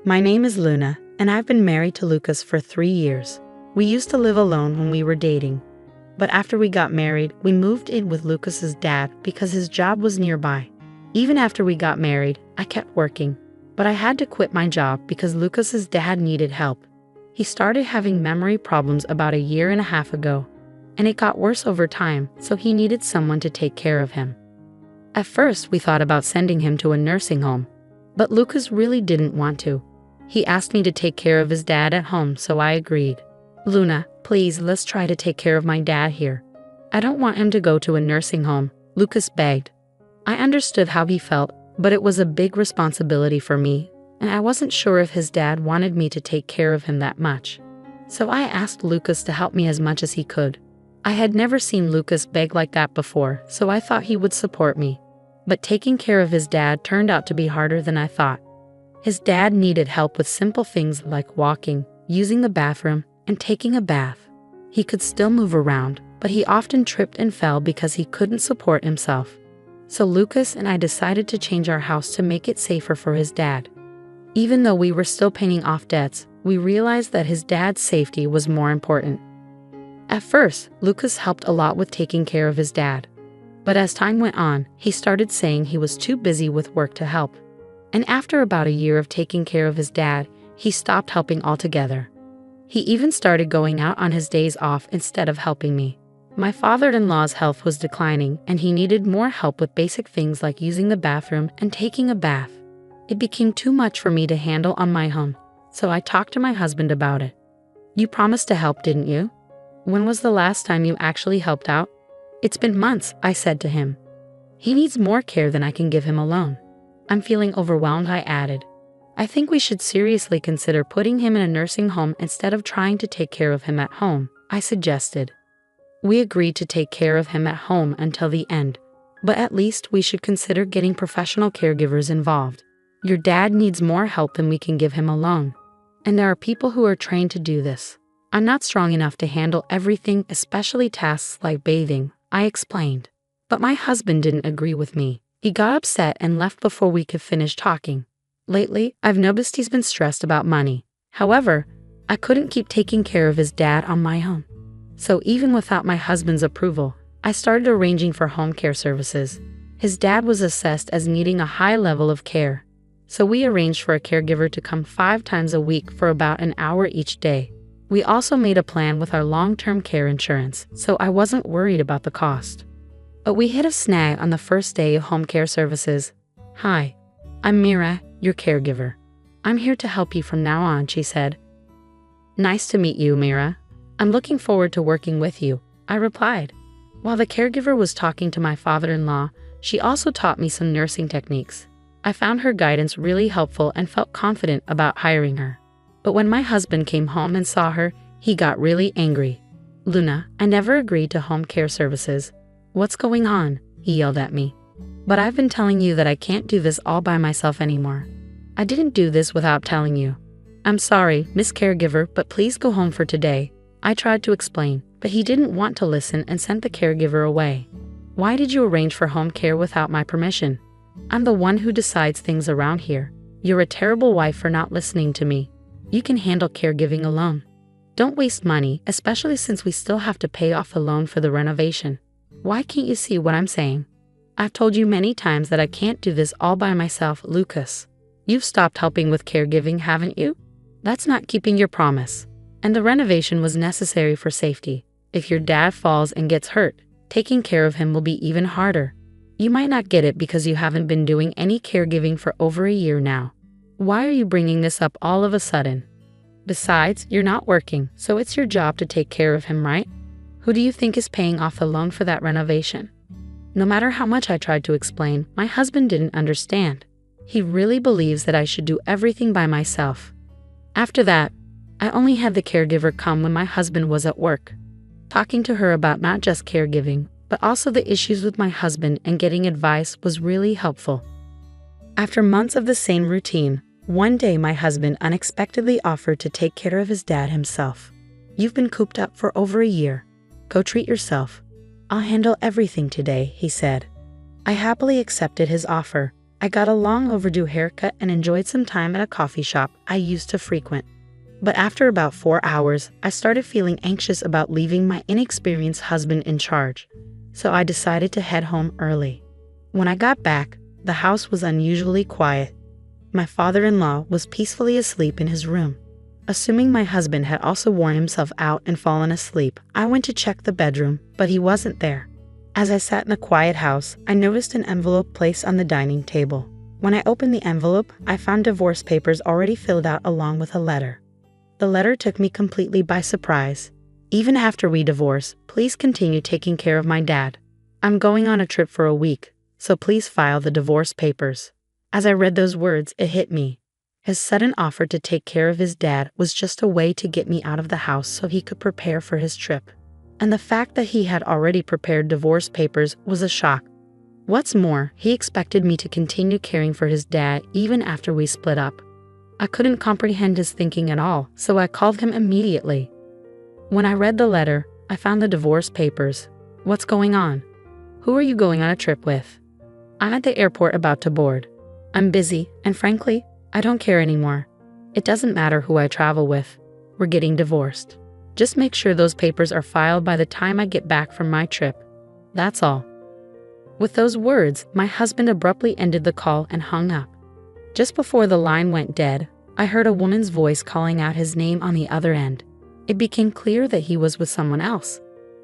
My name is Luna, and I've been married to Lucas for 3 years. We used to live alone when we were dating. But after we got married, we moved in with Lucas's dad because his job was nearby. Even after we got married, I kept working. But I had to quit my job because Lucas's dad needed help. He started having memory problems about 1.5 years ago. And it got worse over time, so he needed someone to take care of him. At first, we thought about sending him to a nursing home. But Lucas really didn't want to. He asked me to take care of his dad at home, so I agreed. Luna, please, let's try to take care of my dad here. I don't want him to go to a nursing home, Lucas begged. I understood how he felt, but it was a big responsibility for me, and I wasn't sure if his dad wanted me to take care of him that much. So I asked Lucas to help me as much as he could. I had never seen Lucas beg like that before, so I thought he would support me. But taking care of his dad turned out to be harder than I thought. His dad needed help with simple things like walking, using the bathroom, and taking a bath. He could still move around, but he often tripped and fell because he couldn't support himself. So Lucas and I decided to change our house to make it safer for his dad. Even though we were still paying off debts, we realized that his dad's safety was more important. At first, Lucas helped a lot with taking care of his dad. But as time went on, he started saying he was too busy with work to help. And after about 1 year of taking care of his dad, he stopped helping altogether. He even started going out on his days off instead of helping me. My father-in-law's health was declining, and he needed more help with basic things like using the bathroom and taking a bath. It became too much for me to handle on my own, so I talked to my husband about it. You promised to help, didn't you? When was the last time you actually helped out? It's been months, I said to him. He needs more care than I can give him alone. I'm feeling overwhelmed, I added. I think we should seriously consider putting him in a nursing home instead of trying to take care of him at home, I suggested. We agreed to take care of him at home until the end, but at least we should consider getting professional caregivers involved. Your dad needs more help than we can give him alone, and there are people who are trained to do this. I'm not strong enough to handle everything, especially tasks like bathing, I explained. But my husband didn't agree with me. He got upset and left before we could finish talking. Lately, I've noticed he's been stressed about money. However, I couldn't keep taking care of his dad on my own. So even without my husband's approval, I started arranging for home care services. His dad was assessed as needing a high level of care. So we arranged for a caregiver to come 5 times a week for about an hour each day. We also made a plan with our long-term care insurance, so I wasn't worried about the cost. But we hit a snag on the first day of home care services. Hi, I'm Mira, your caregiver. I'm here to help you from now on, she said. Nice to meet you, Mira. I'm looking forward to working with you, I replied. While the caregiver was talking to my father-in-law, she also taught me some nursing techniques. I found her guidance really helpful and felt confident about hiring her. But when my husband came home and saw her, he got really angry. Luna, I never agreed to home care services. What's going on? He yelled at me. But I've been telling you that I can't do this all by myself anymore. I didn't do this without telling you. I'm sorry, Miss Caregiver, but please go home for today. I tried to explain, but he didn't want to listen and sent the caregiver away. Why did you arrange for home care without my permission? I'm the one who decides things around here. You're a terrible wife for not listening to me. You can handle caregiving alone. Don't waste money, especially since we still have to pay off the loan for the renovation. Why can't you see what I'm saying? I've told you many times that I can't do this all by myself, Lucas. You've stopped helping with caregiving, haven't you? That's not keeping your promise. And the renovation was necessary for safety. If your dad falls and gets hurt, taking care of him will be even harder. You might not get it because you haven't been doing any caregiving for over 1 year now. Why are you bringing this up all of a sudden? Besides, you're not working, so it's your job to take care of him, right? Who do you think is paying off the loan for that renovation? No matter how much I tried to explain, my husband didn't understand. He really believes that I should do everything by myself. After that, I only had the caregiver come when my husband was at work. Talking to her about not just caregiving, but also the issues with my husband and getting advice was really helpful. After months of the same routine, one day my husband unexpectedly offered to take care of his dad himself. You've been cooped up for over 1 year. Go treat yourself. I'll handle everything today, he said. I happily accepted his offer, I got a long overdue haircut and enjoyed some time at a coffee shop I used to frequent. But after about 4 hours, I started feeling anxious about leaving my inexperienced husband in charge, so I decided to head home early. When I got back, the house was unusually quiet. My father-in-law was peacefully asleep in his room. Assuming my husband had also worn himself out and fallen asleep, I went to check the bedroom, but he wasn't there. As I sat in the quiet house, I noticed an envelope placed on the dining table. When I opened the envelope, I found divorce papers already filled out along with a letter. The letter took me completely by surprise. Even after we divorce, please continue taking care of my dad. I'm going on a trip for a week, so please file the divorce papers. As I read those words, it hit me. His sudden offer to take care of his dad was just a way to get me out of the house so he could prepare for his trip. And the fact that he had already prepared divorce papers was a shock. What's more, he expected me to continue caring for his dad even after we split up. I couldn't comprehend his thinking at all, so I called him immediately. When I read the letter, I found the divorce papers. What's going on? Who are you going on a trip with? I'm at the airport about to board. I'm busy, and frankly, I don't care anymore. It doesn't matter who I travel with. We're getting divorced. Just make sure those papers are filed by the time I get back from my trip. That's all. With those words, my husband abruptly ended the call and hung up. Just before the line went dead, I heard a woman's voice calling out his name on the other end. It became clear that he was with someone else,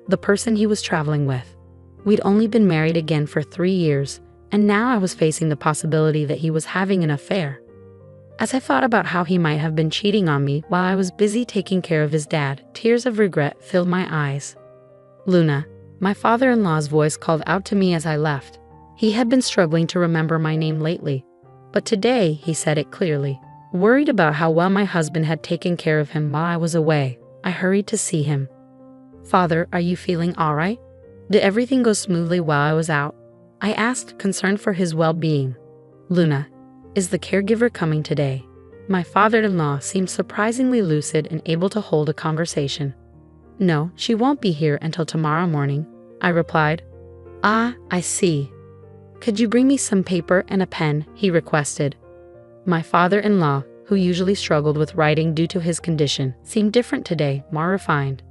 the person he was traveling with. We'd only been married again for 3 years, and now I was facing the possibility that he was having an affair. As I thought about how he might have been cheating on me while I was busy taking care of his dad, tears of regret filled my eyes. Luna, my father-in-law's voice called out to me as I left. He had been struggling to remember my name lately, but today he said it clearly. Worried about how well my husband had taken care of him while I was away, I hurried to see him. Father, are you feeling all right? Did everything go smoothly while I was out? I asked, concerned for his well-being. Luna, is the caregiver coming today? My father-in-law seemed surprisingly lucid and able to hold a conversation. No, she won't be here until tomorrow morning, I replied. Ah, I see. Could you bring me some paper and a pen? He requested. My father-in-law, who usually struggled with writing due to his condition, seemed different today, more refined.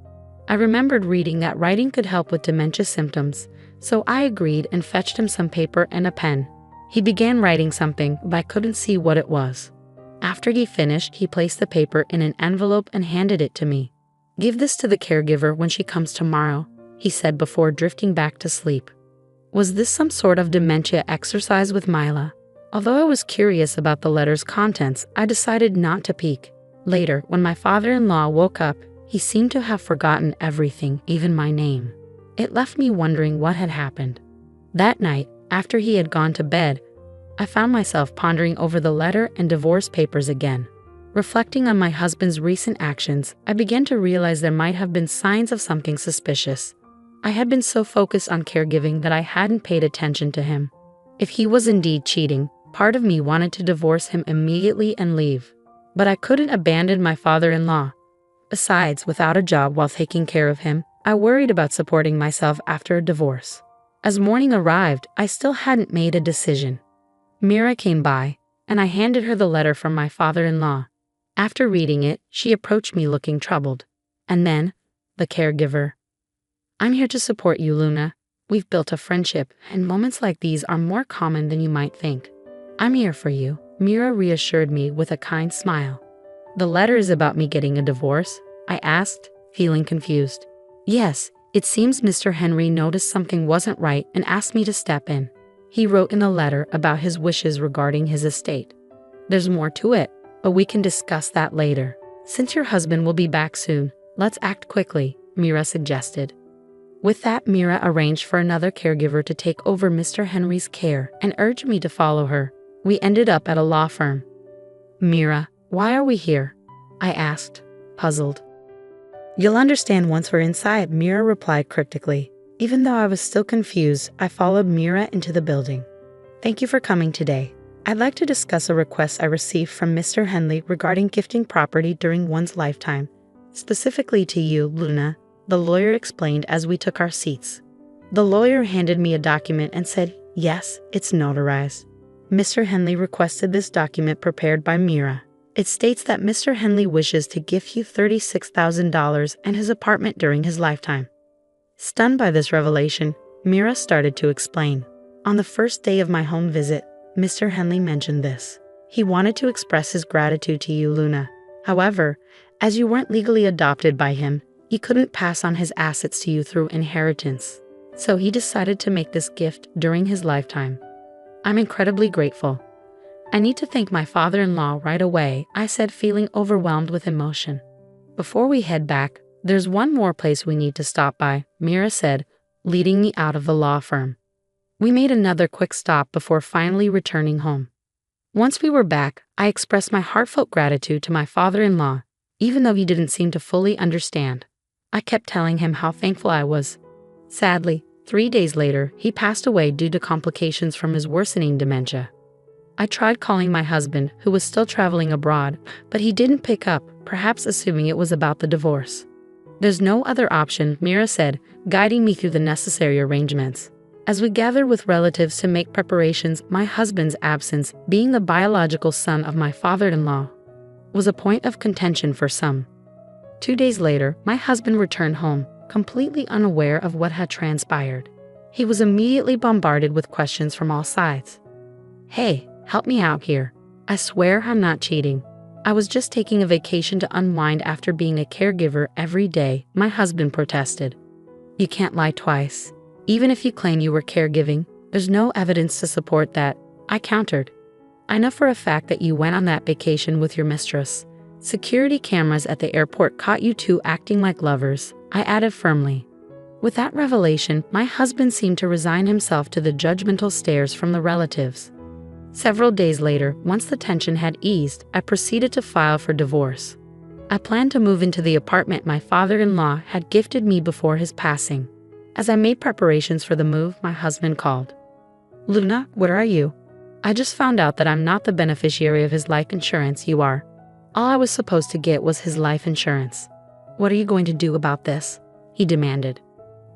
I remembered reading that writing could help with dementia symptoms, so I agreed and fetched him some paper and a pen. He began writing something, but I couldn't see what it was. After he finished, he placed the paper in an envelope and handed it to me. Give this to the caregiver when she comes tomorrow, he said before drifting back to sleep. Was this some sort of dementia exercise with Mila? Although I was curious about the letter's contents, I decided not to peek. Later, when my father-in-law woke up, he seemed to have forgotten everything, even my name. It left me wondering what had happened. That night, after he had gone to bed, I found myself pondering over the letter and divorce papers again. Reflecting on my husband's recent actions, I began to realize there might have been signs of something suspicious. I had been so focused on caregiving that I hadn't paid attention to him. If he was indeed cheating, part of me wanted to divorce him immediately and leave. But I couldn't abandon my father-in-law. Besides, without a job while taking care of him, I worried about supporting myself after a divorce. As morning arrived, I still hadn't made a decision. Mira came by, and I handed her the letter from my father-in-law. After reading it, she approached me looking troubled. And then, the caregiver. I'm here to support you, Luna. We've built a friendship, and moments like these are more common than you might think. I'm here for you, Mira reassured me with a kind smile. The letter is about me getting a divorce? I asked, feeling confused. Yes, it seems Mr. Henry noticed something wasn't right and asked me to step in. He wrote in the letter about his wishes regarding his estate. There's more to it, but we can discuss that later. Since your husband will be back soon, let's act quickly, Mira suggested. With that, Mira arranged for another caregiver to take over Mr. Henry's care and urged me to follow her. We ended up at a law firm. Mira, why are we here? I asked, puzzled. You'll understand once we're inside, Mira replied cryptically. Even though I was still confused, I followed Mira into the building. Thank you for coming today. I'd like to discuss a request I received from Mr. Henley regarding gifting property during one's lifetime. Specifically to you, Luna, the lawyer explained as we took our seats. The lawyer handed me a document and said, yes, it's notarized. Mr. Henley requested this document prepared by Mira. It states that Mr. Henley wishes to gift you $36,000 and his apartment during his lifetime. Stunned by this revelation, Mira started to explain. On the first day of my home visit, Mr. Henley mentioned this. He wanted to express his gratitude to you, Luna. However, as you weren't legally adopted by him, he couldn't pass on his assets to you through inheritance. So he decided to make this gift during his lifetime. I'm incredibly grateful. I need to thank my father-in-law right away, I said, feeling overwhelmed with emotion. Before we head back, there's one more place we need to stop by, Mira said, leading me out of the law firm. We made another quick stop before finally returning home. Once we were back, I expressed my heartfelt gratitude to my father-in-law, even though he didn't seem to fully understand. I kept telling him how thankful I was. Sadly, 3 days later, he passed away due to complications from his worsening dementia. I tried calling my husband, who was still traveling abroad, but he didn't pick up, perhaps assuming it was about the divorce. There's no other option, Mira said, guiding me through the necessary arrangements. As we gathered with relatives to make preparations, my husband's absence, being the biological son of my father-in-law, was a point of contention for some. 2 days later, my husband returned home, completely unaware of what had transpired. He was immediately bombarded with questions from all sides. Hey, help me out here. I swear I'm not cheating. I was just taking a vacation to unwind after being a caregiver every day, my husband protested. You can't lie twice. Even if you claim you were caregiving, there's no evidence to support that, I countered. I know for a fact that you went on that vacation with your mistress. Security cameras at the airport caught you two acting like lovers, I added firmly. With that revelation, my husband seemed to resign himself to the judgmental stares from the relatives. Several days later, once the tension had eased, I proceeded to file for divorce. I planned to move into the apartment my father-in-law had gifted me before his passing. As I made preparations for the move, my husband called. Luna, where are you? I just found out that I'm not the beneficiary of his life insurance, you are. All I was supposed to get was his life insurance. What are you going to do about this? He demanded.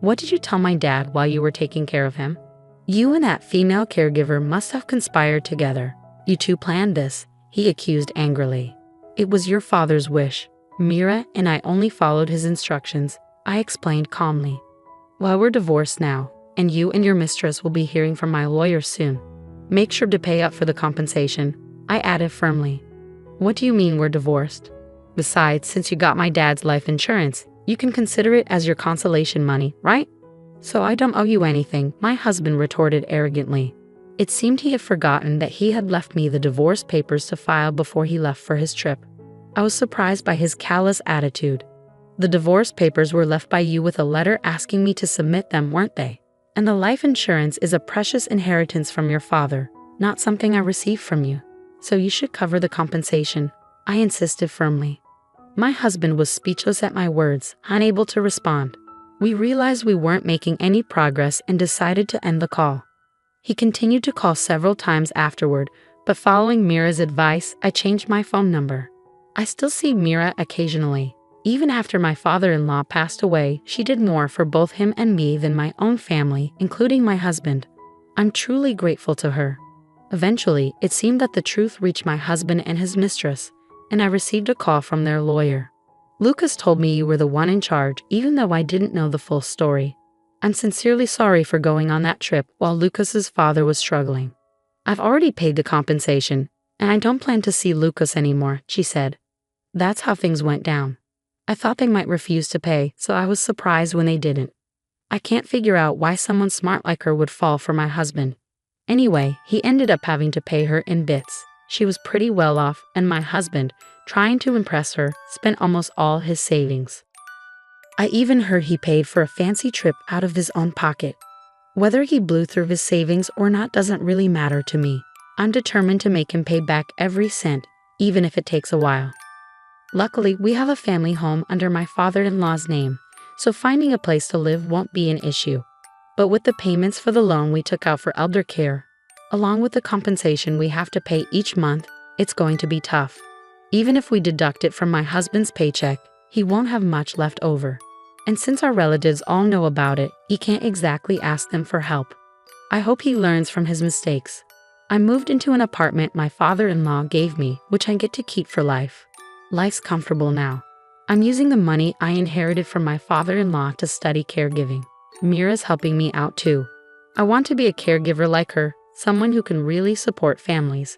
What did you tell my dad while you were taking care of him? You and that female caregiver must have conspired together. You two planned this, he accused angrily. It was your father's wish. Mira and I only followed his instructions, I explained calmly. Well, we're divorced now, and you and your mistress will be hearing from my lawyer soon. Make sure to pay up for the compensation, I added firmly. What do you mean we're divorced? Besides, since you got my dad's life insurance, you can consider it as your consolation money, right? So I don't owe you anything, my husband retorted arrogantly. It seemed he had forgotten that he had left me the divorce papers to file before he left for his trip. I was surprised by his callous attitude. The divorce papers were left by you with a letter asking me to submit them, weren't they? And the life insurance is a precious inheritance from your father, not something I received from you. So you should cover the compensation, I insisted firmly. My husband was speechless at my words, unable to respond. We realized we weren't making any progress and decided to end the call. He continued to call several times afterward, but following Mira's advice, I changed my phone number. I still see Mira occasionally. Even after my father-in-law passed away, she did more for both him and me than my own family, including my husband. I'm truly grateful to her. Eventually, it seemed that the truth reached my husband and his mistress, and I received a call from their lawyer. Lucas told me you were the one in charge, even though I didn't know the full story. I'm sincerely sorry for going on that trip while Lucas's father was struggling. I've already paid the compensation, and I don't plan to see Lucas anymore, she said. That's how things went down. I thought they might refuse to pay, so I was surprised when they didn't. I can't figure out why someone smart like her would fall for my husband. Anyway, he ended up having to pay her in bits. She was pretty well off, and my husband, trying to impress her, spent almost all his savings. I even heard he paid for a fancy trip out of his own pocket. Whether he blew through his savings or not doesn't really matter to me. I'm determined to make him pay back every cent, even if it takes a while. Luckily, we have a family home under my father-in-law's name, so finding a place to live won't be an issue. But with the payments for the loan we took out for elder care, along with the compensation we have to pay each month, it's going to be tough. Even if we deduct it from my husband's paycheck, he won't have much left over. And since our relatives all know about it, he can't exactly ask them for help. I hope he learns from his mistakes. I moved into an apartment my father-in-law gave me, which I get to keep for life. Life's comfortable now. I'm using the money I inherited from my father-in-law to study caregiving. Mira's helping me out too. I want to be a caregiver like her, someone who can really support families.